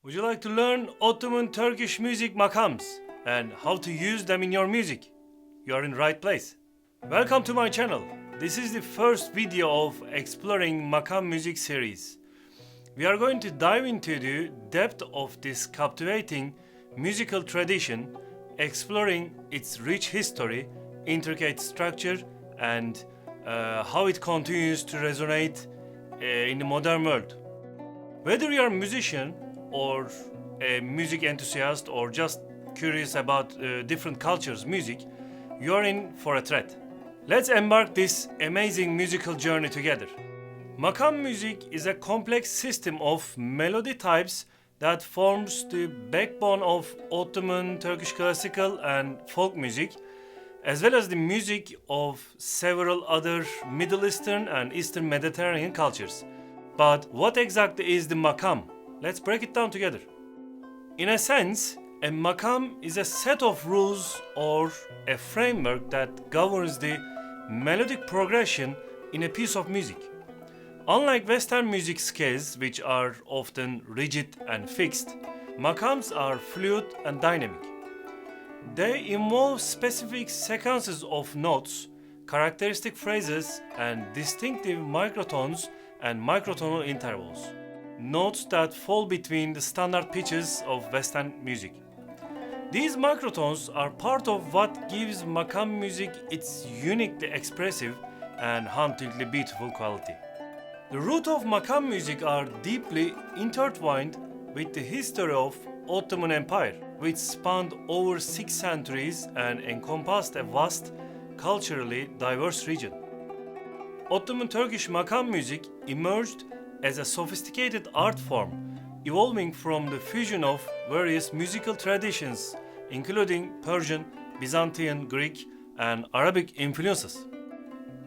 Would you like to learn Ottoman Turkish music makams and how to use them in your music? You are in the right place. Welcome to my channel. This is the first video of exploring makam music series. We are going to dive into the depth of this captivating musical tradition, exploring its rich history, intricate structure, and how it continues to resonate in the modern world. Whether you are a musician or a music enthusiast or just curious about different cultures' music, you are in for a treat. Let's embark this amazing musical journey together. Makam music is a complex system of melody types that forms the backbone of Ottoman, Turkish classical and folk music, as well as the music of several other Middle Eastern and Eastern Mediterranean cultures. But what exactly is the makam? Let's break it down together. In a sense, a makam is a set of rules or a framework that governs the melodic progression in a piece of music. Unlike Western music scales, which are often rigid and fixed, makams are fluid and dynamic. They involve specific sequences of notes, characteristic phrases, and distinctive microtones and microtonal intervals. Notes that fall between the standard pitches of Western music. These microtones are part of what gives makam music its uniquely expressive and hauntingly beautiful quality. The roots of makam music are deeply intertwined with the history of Ottoman Empire, which spanned over 6 centuries and encompassed a vast, culturally diverse region. Ottoman Turkish makam music emerged as a sophisticated art form, evolving from the fusion of various musical traditions, including Persian, Byzantine, Greek, and Arabic influences.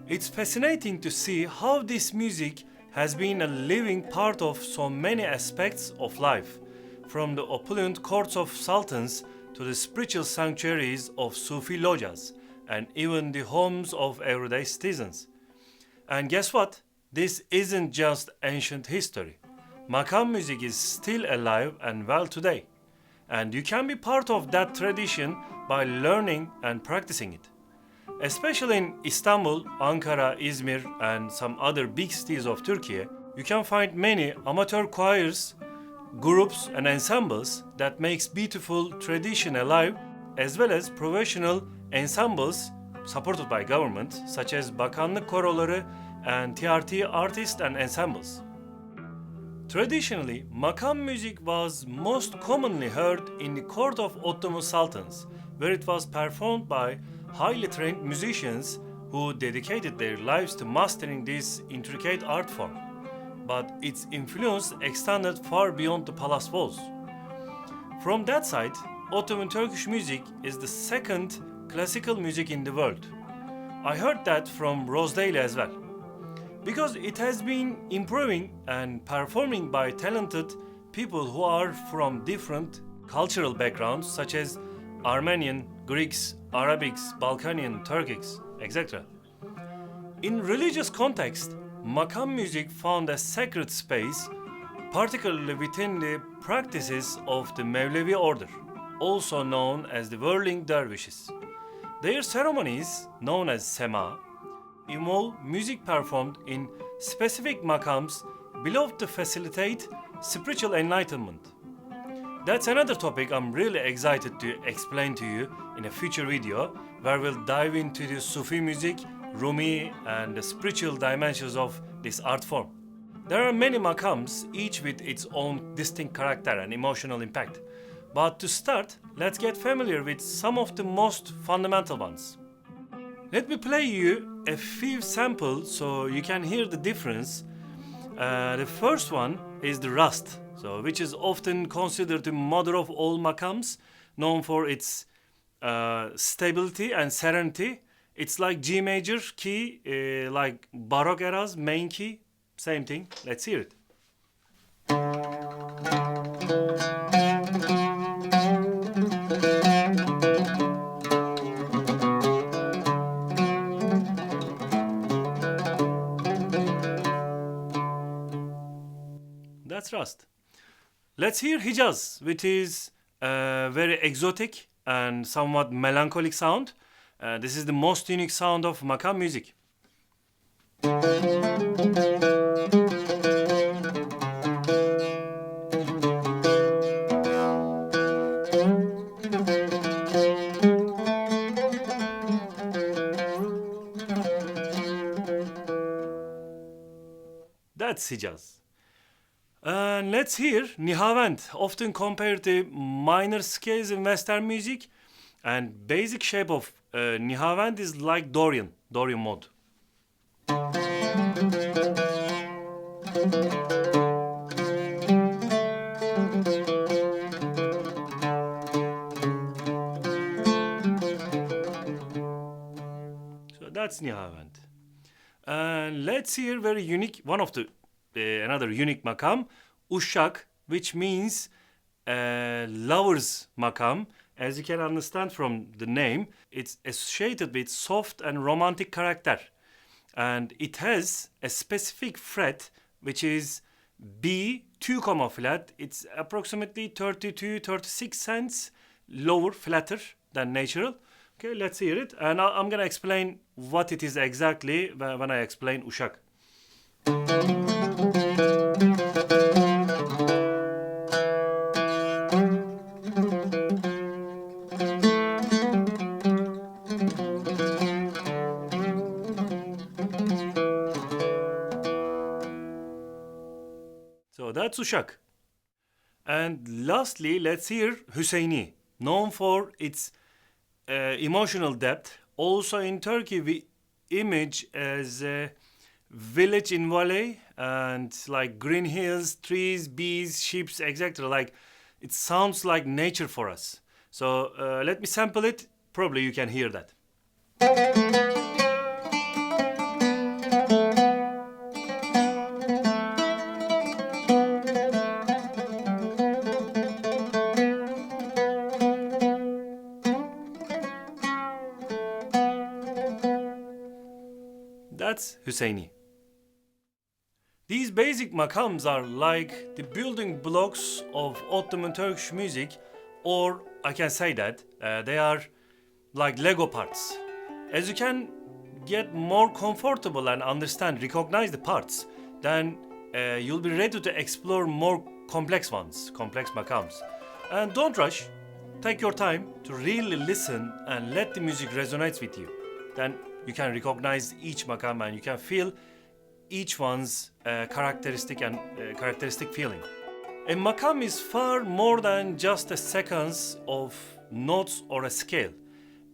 It's fascinating to see how this music has been a living part of so many aspects of life, from the opulent courts of sultans to the spiritual sanctuaries of Sufi lodges, and even the homes of everyday citizens. And guess what? This isn't just ancient history. Makam music is still alive and well today. And you can be part of that tradition by learning and practicing it. Especially in Istanbul, Ankara, Izmir, and some other big cities of Turkey, you can find many amateur choirs, groups, and ensembles that makes beautiful tradition alive, as well as professional ensembles supported by government, such as Bakanlık koroları and TRT artists and ensembles. Traditionally, makam music was most commonly heard in the court of Ottoman sultans, where it was performed by highly trained musicians who dedicated their lives to mastering this intricate art form. But its influence extended far beyond the palace walls. From that side, Ottoman Turkish music is the second classical music in the world. I heard that from Rose Daly as well. Because it has been improving and performing by talented people who are from different cultural backgrounds such as Armenian, Greeks, Arabics, Balkanian, Turkics, etc. In religious context, makam music found a sacred space, particularly within the practices of the Mevlevi order, also known as the whirling dervishes. Their ceremonies, known as sema, involve music performed in specific makams believed to facilitate spiritual enlightenment. That's another topic I'm really excited to explain to you in a future video, where we'll dive into the Sufi music, Rumi, and the spiritual dimensions of this art form. There are many makams, each with its own distinct character and emotional impact. But to start, let's get familiar with some of the most fundamental ones. Let me play you a few samples so you can hear the difference. The first one is the Rast, which is often considered the mother of all makams, known for its stability and serenity. It's like G major key, like Baroque era's main key, same thing. Let's hear it. That's Rast. Let's let's hear Hijaz, which is a very exotic and somewhat melancholic sound. This is the most unique sound of Makam music. That's Hijaz. And let's hear Nihavend, often compared to minor scales in Western music. And basic shape of Nihavend is like Dorian mode. So that's Nihavend. And let's hear very unique, one of the another unique makam, Uşak, which means lover's makam. As you can understand from the name, it's associated with soft and romantic character. And it has a specific fret, which is B 2 comma flat. It's approximately 32-36 cents lower, flatter than natural. Okay, let's hear it. And I'm going to explain what it is exactly when I explain Uşak. So that's Uşak. And lastly, let's hear Hüseyni, known for its emotional depth. Also in Turkey, we image as a village in valley and like green hills, trees, bees, sheep, etc. Like it sounds like nature for us. So let me sample it. Probably you can hear that. That's Hüseyni. These basic makams are like the building blocks of Ottoman Turkish music, or I can say that they are like Lego parts. As you can get more comfortable and understand, recognize the parts, then you'll be ready to explore more complex ones, complex makams. And don't rush. Take your time to really listen and let the music resonate with you. Then you can recognize each makam and you can feel each one's characteristic feeling. A makam is far more than just a sequence of notes or a scale.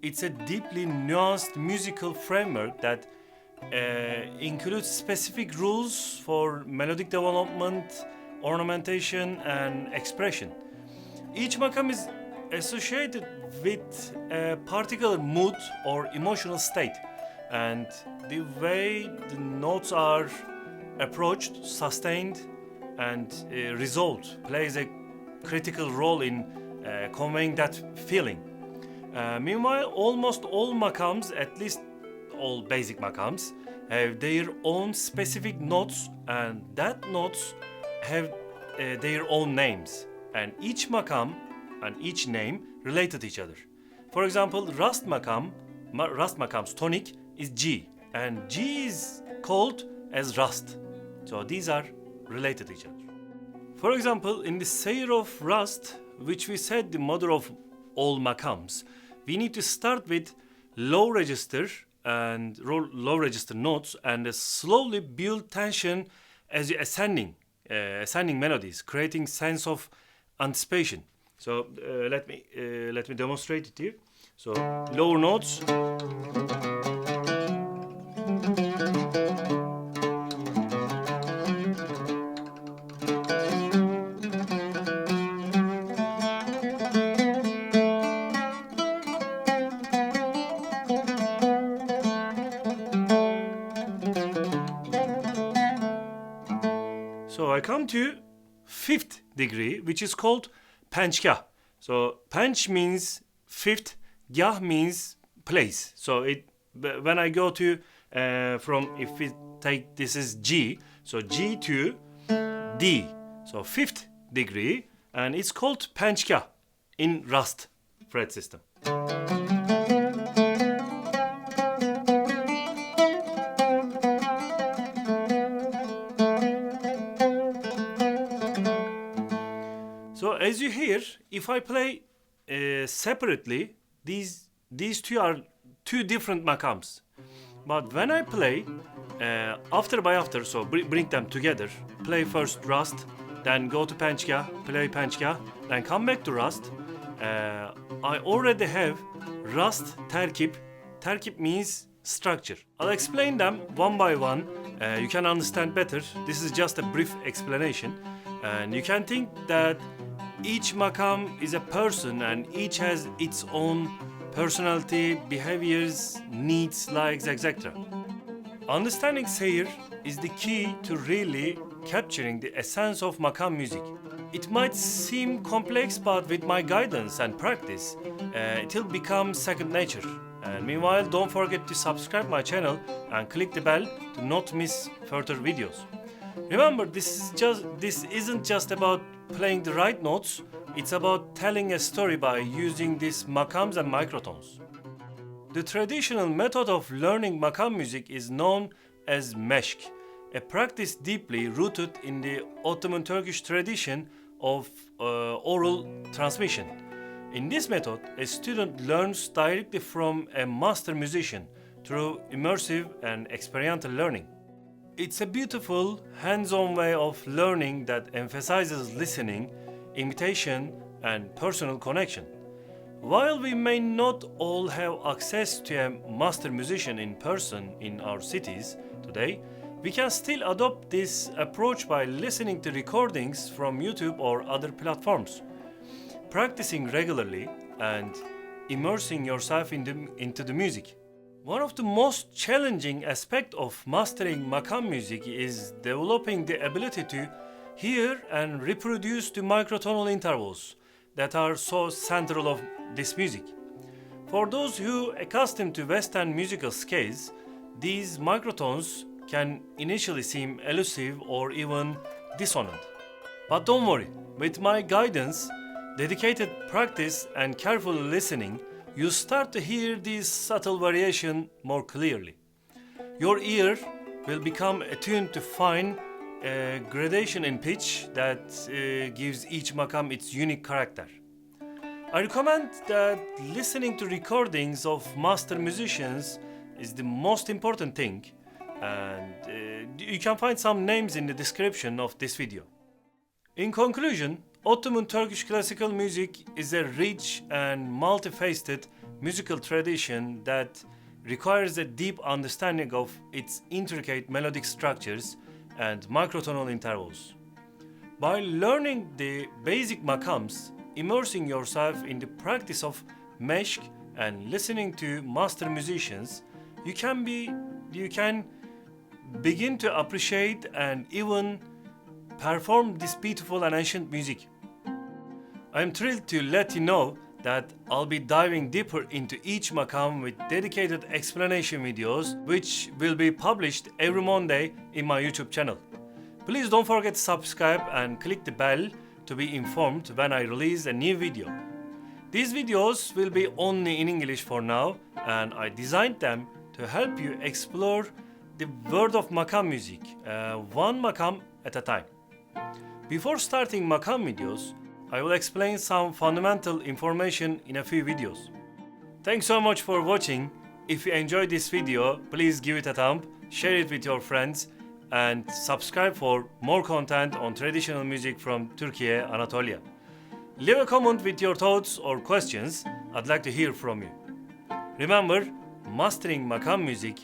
It's a deeply nuanced musical framework that includes specific rules for melodic development, ornamentation, and expression. Each makam is associated with a particular mood or emotional state, and the way the notes are approached, sustained, and resolved plays a critical role in conveying that feeling. Meanwhile, almost all makams, at least all basic makams, have their own specific notes, and that notes have their own names, and each makam and each name relate to each other. For example, Rast makam's tonic is G, and G is called as Rast. So these are related to each other. For example, in the Seyir of Rast, which we said the mother of all makams, we need to start with low register notes and slowly build tension as you ascending melodies, creating sense of anticipation. So let me demonstrate it here. So lower notes. So I come to fifth degree, which is called Panchkah. So Panch means fifth, Gah means place. So when I go to if we take this is G, so G to D. So fifth degree, and it's called pençka in Rust fret system. So as you hear, if I play separately, these two are two different makams. But when I play after by after, so bring them together, play first Rust, then go to pençka, play pençka, then come back to Rust, I already have Rust terkip. Terkip means structure. I'll explain them one by one. You can understand better. This is just a brief explanation. And you can think that each makam is a person and each has its own personality, behaviors, needs, likes, etc. Understanding seyir is the key to really capturing the essence of makam music. It might seem complex, but with my guidance and practice, it will become second nature. And meanwhile, don't forget to subscribe my channel and click the bell to not miss further videos. Remember, this isn't just about playing the right notes, it's about telling a story by using these makams and microtones. The traditional method of learning makam music is known as meşk, a practice deeply rooted in the Ottoman Turkish tradition of oral transmission. In this method, a student learns directly from a master musician through immersive and experiential learning. It's a beautiful, hands-on way of learning that emphasizes listening, imitation, and personal connection. While we may not all have access to a master musician in person in our cities today, we can still adopt this approach by listening to recordings from YouTube or other platforms, practicing regularly, and immersing yourself into the music. One of the most challenging aspects of mastering makam music is developing the ability to hear and reproduce the microtonal intervals that are so central of this music. For those who are accustomed to Western musical scales, these microtones can initially seem elusive or even dissonant. But don't worry, with my guidance, dedicated practice and careful listening, you start to hear these subtle variations more clearly. Your ear will become attuned to fine gradation in pitch that gives each makam its unique character. I recommend that listening to recordings of master musicians is the most important thing, and you can find some names in the description of this video. In conclusion, Ottoman Turkish classical music is a rich and multifaceted musical tradition that requires a deep understanding of its intricate melodic structures and microtonal intervals. By learning the basic makams, immersing yourself in the practice of meşk, and listening to master musicians, you can begin to appreciate and even perform this beautiful and ancient music. I am thrilled to let you know that I'll be diving deeper into each makam with dedicated explanation videos, which will be published every Monday in my YouTube channel. Please don't forget to subscribe and click the bell to be informed when I release a new video. These videos will be only in English for now, and I designed them to help you explore the world of makam music, one makam at a time. Before starting makam videos, I will explain some fundamental information in a few videos. Thanks so much for watching. If you enjoyed this video, please give it a thumb, share it with your friends, and subscribe for more content on traditional music from Turkey, Anatolia. Leave a comment with your thoughts or questions. I'd like to hear from you. Remember, mastering makam music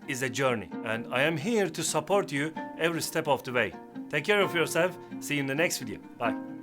is a journey, and I am here to support you every step of the way. Take care of yourself. See you in the next video. Bye.